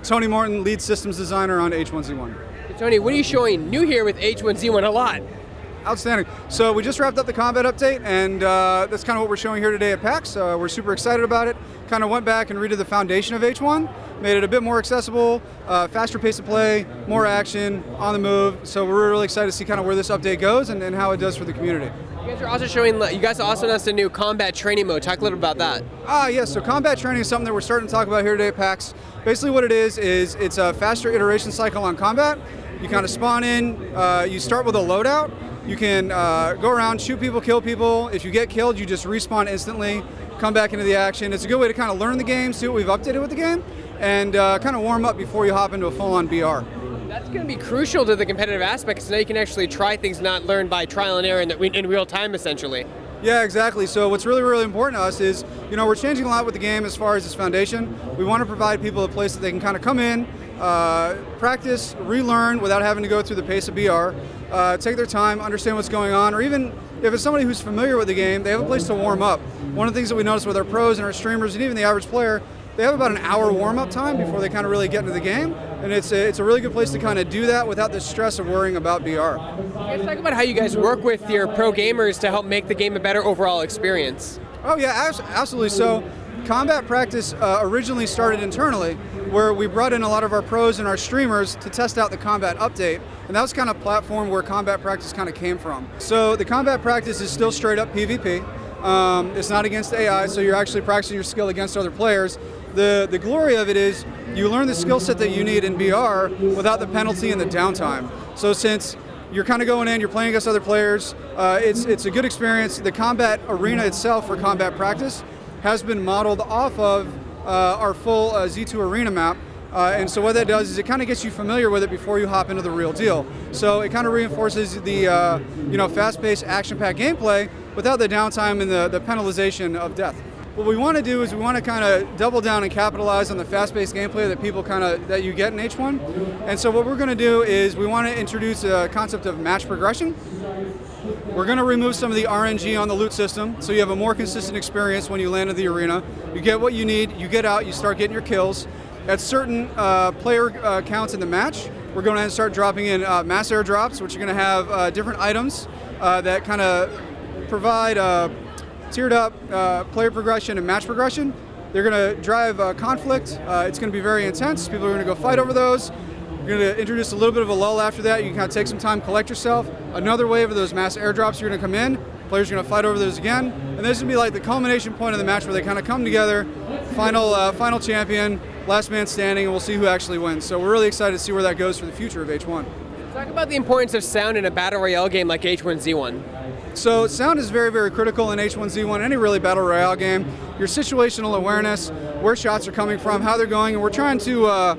Tony Morton, lead systems designer on H1Z1. Tony, what are you showing new here with H1Z1 a lot? Outstanding. So we just wrapped up the combat update, and that's kind of what we're showing here today at PAX. We're super excited about it. Kind of went back and redid the foundation of H1, made it a bit more accessible, faster pace of play, more action, on the move. So we're really excited to see kind of where this update goes and how it does for the community. You guys are also showing, you guys also announced a new combat training mode. Talk a little about that. Yes, so combat training is something that we're starting to talk about here today at PAX. Basically what it is it's a faster iteration cycle on combat. You kind of spawn in, you start with a loadout. You can go around, shoot people, kill people. If you get killed, you just respawn instantly, come back into the action. It's a good way to kind of learn the game, see what we've updated with the game, and kind of warm up before you hop into a full-on BR. That's going to be crucial to the competitive aspect, so now you can actually try things not learned by trial and error in real time, essentially. Yeah, exactly. So what's really, really important to us is, we're changing a lot with the game as far as its foundation. We want to provide people a place that they can kind of come in, practice, relearn without having to go through the pace of BR, take their time, understand what's going on, or even if it's somebody who's familiar with the game, they have a place to warm up. One of the things that we notice with our pros and our streamers and even the average player, they have about an hour warm-up time before they kind of really get into the game, and it's a really good place to kind of do that without the stress of worrying about BR. Let's talk about how you guys work with your pro gamers to help make the game a better overall experience. Oh yeah, absolutely. So combat practice originally started internally, where we brought in a lot of our pros and our streamers to test out the combat update, and that was kind of a platform where combat practice kind of came from. So the combat practice is still straight up PvP. It's not against AI, so you're actually practicing your skill against other players. The glory of it is you learn the skill set that you need in BR without the penalty and the downtime. So since you're kind of going in, you're playing against other players, it's a good experience. The combat arena itself for combat practice has been modeled off of our full Z2 arena map. And so what that does is it kind of gets you familiar with it before you hop into the real deal. So it kind of reinforces the fast-paced, action-packed gameplay without the downtime and the penalization of death. What we want to do is we want to kind of double down and capitalize on the fast-paced gameplay that you get in H1. And so what we're going to do is we want to introduce a concept of match progression. We're going to remove some of the RNG on the loot system, so you have a more consistent experience when you land in the arena. You get what you need, you get out, you start getting your kills. At certain player counts in the match, we're going to start dropping in mass airdrops, which are going to have different items that kind of provide tiered up player progression and match progression. They're going to drive conflict. It's going to be very intense. People are going to go fight over those. We're going to introduce a little bit of a lull after that. You can kind of take some time, collect yourself. Another wave of those mass airdrops are going to come in. Players are going to fight over those again. And this is going to be like the culmination point of the match where they kind of come together, final champion, last man standing, and we'll see who actually wins. So we're really excited to see where that goes for the future of H1. Talk about the importance of sound in a battle royale game like H1Z1. So sound is very, very critical in H1Z1, any really battle royale game. Your situational awareness, where shots are coming from, how they're going, and we're trying to,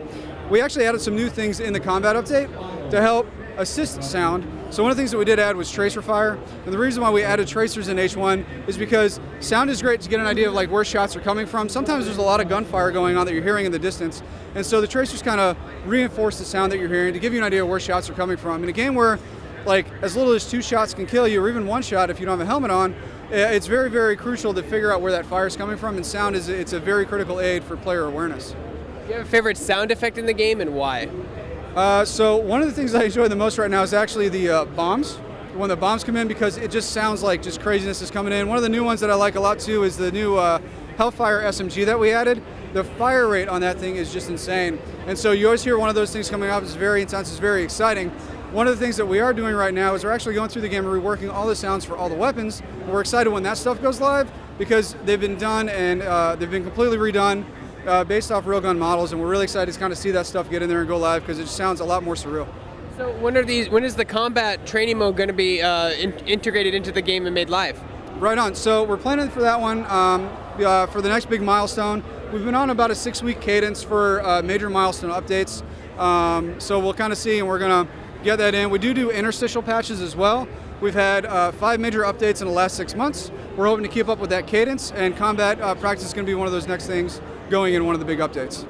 we actually added some new things in the combat update to help assist sound. So one of the things that we did add was tracer fire, and the reason why we added tracers in H1 is because sound is great to get an idea of like where shots are coming from. Sometimes there's a lot of gunfire going on that you're hearing in the distance, and so the tracers kind of reinforce the sound that you're hearing to give you an idea of where shots are coming from. In a game where like as little as 2 shots can kill you, or even 1 shot if you don't have a helmet on, it's very, very crucial to figure out where that fire is coming from, and sound it's a very critical aid for player awareness. Do you have a favorite sound effect in the game, and why? So one of the things I enjoy the most right now is actually the bombs. When the bombs come in, because it just sounds like just craziness is coming in. One of the new ones that I like a lot too is the new Hellfire SMG that we added. The fire rate on that thing is just insane. And so you always hear one of those things coming up. It's very intense, it's very exciting. One of the things that we are doing right now is we're actually going through the game and reworking all the sounds for all the weapons. And we're excited when that stuff goes live because they've been done and they've been completely redone based off real gun models, and we're really excited to kind of see that stuff get in there and go live because it just sounds a lot more surreal. So when is the combat training mode going to be integrated into the game and made live? Right on. So we're planning for that one for the next big milestone. We've been on about a 6-week cadence for major milestone updates. So we'll kind of see, and we're going to get that in. We do interstitial patches as well. We've had 5 major updates in the last 6 months. We're hoping to keep up with that cadence, and combat practice is going to be one of those next things going in one of the big updates.